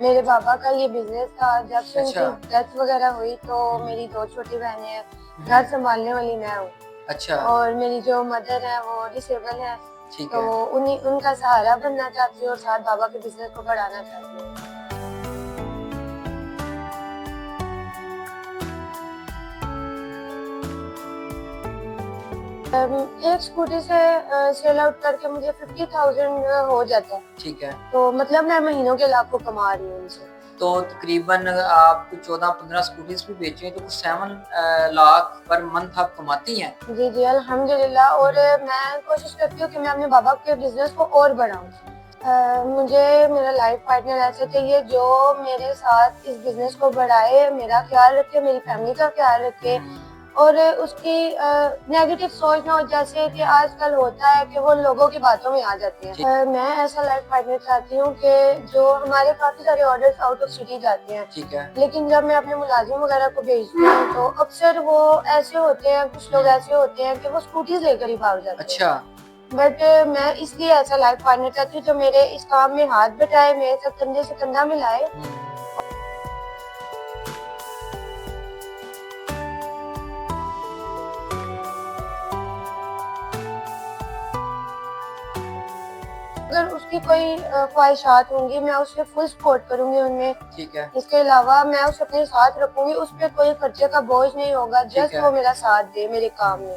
मेरे पापा का ये बिजनेस था। जब से अच्छा। उनकी डेथ वगैरह हुई तो मेरी 2 छोटी बहनें हैं, घर हम्म, संभालने वाली मैं हूँ अच्छा। और मेरी जो मदर है वो डिसेबल है। ठीक तो है। उन्हीं उनका सहारा बनना चाहती हूँ और साथ बाबा के बिजनेस को बढ़ाना चाहती हूँ। एक स्कूटी से सेल आउट करके मुझे 50,000 हो जाता है। ठीक है। तो मतलब मैं महीनों के लाखों कमा रही हूँ उनसे। तो तकरीबन आप 14-15 स्कूटीज भी बेची हैं तो कुछ 7 लाख पर मंथ आप कमाती हैं। जी जी अल्हम्दुलिल्लाह। और मैं कोशिश करती हूँ कि मैं अपने बाबा के बिजनेस को और बढ़ाऊँ। मुझे मेरा लाइफ पार्टनर ऐसा चाहिए जो मेरे साथ इस बिजनेस को बढ़ाए, मेरा ख्याल रखे, मेरी फैमिली का ख्याल रखे और उसकी नेगेटिव सोच ना हो, जैसे कि आजकल होता है कि वो लोगों की बातों में आ जाते हैं। मैं ऐसा लाइफ पार्टनर चाहती हूँ कि जो हमारे काफी सारे ऑर्डर्स आउट ऑफ सिटी जाते हैं, ठीक है। लेकिन जब मैं अपने मुलाजिम वगैरह को भेजती हूँ तो अक्सर वो ऐसे होते हैं, कुछ लोग ऐसे होते हैं कि वो स्कूटीज लेकर ही भाग जाते हैं। अच्छा। बट मैं इसलिए ऐसा लाइफ पार्टनर चाहती हूँ जो मेरे इस काम में हाथ बटाए, मेरे साथ कंधे से कंधा मिलाए। अगर उसकी कोई ख्वाहिशात होंगी मैं उसे फुल सपोर्ट करूंगी उनमें। ठीक है। इसके अलावा मैं उसे अपने साथ रखूंगी, उस पर कोई खर्चे का बोझ नहीं होगा, ठीक जस्ट है। वो मेरा साथ दे मेरे काम में।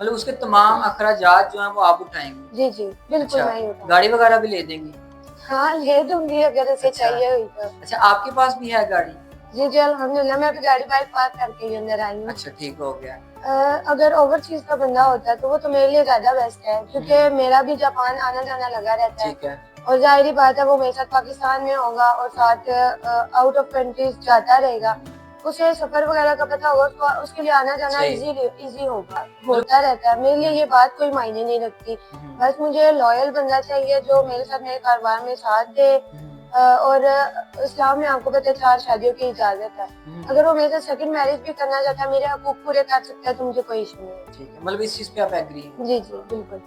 मतलब उसके तमाम अखराजात जो हैं वो आप उठाएंगे। जी जी बिल्कुल अच्छा। मैं ही उठाऊंगी। गाड़ी वगैरह भी ले देंगी। हाँ ले दूंगी अगर उसे अच्छा। चाहिए हुई तो। अच्छा, आपके पास भी है गाड़ी। जी जी अल्हम्दुलिल्लाह। मैं अभी गाड़ी बाहर पार्क करके ही अंदर आई हूँ। अच्छा, ठीक हो गया। अगर ओवरसीज का बंदा होता है तो वो तो मेरे लिए ज्यादा बेस्ट है, क्योंकि मेरा भी जापान आना जाना लगा रहता है। ठीक है। और जाहिर बात है वो मेरे साथ पाकिस्तान में होगा और साथ आउट ऑफ कंट्रीज जाता रहेगा। उसे सफर वगैरह का पता होगा, उसके लिए आना जाना सही। इजी होगा, होता रहता है। मेरे लिए ये बात कोई मायने नहीं रखती। बस मुझे लॉयल बंदा चाहिए जो मेरे साथ मेरे कारोबार में साथ दे। और इस्लाम में आपको पता है 4 शादियों की इजाजत है। अगर वो मेरे साथ सेकंड मैरिज भी करना चाहता है, मेरे हकूक पूरे कर सकता है, तो मुझे कोई इशू नहीं है। ठीक है, मतलब इस चीज पे आप एग्री हैं। जी जी बिल्कुल।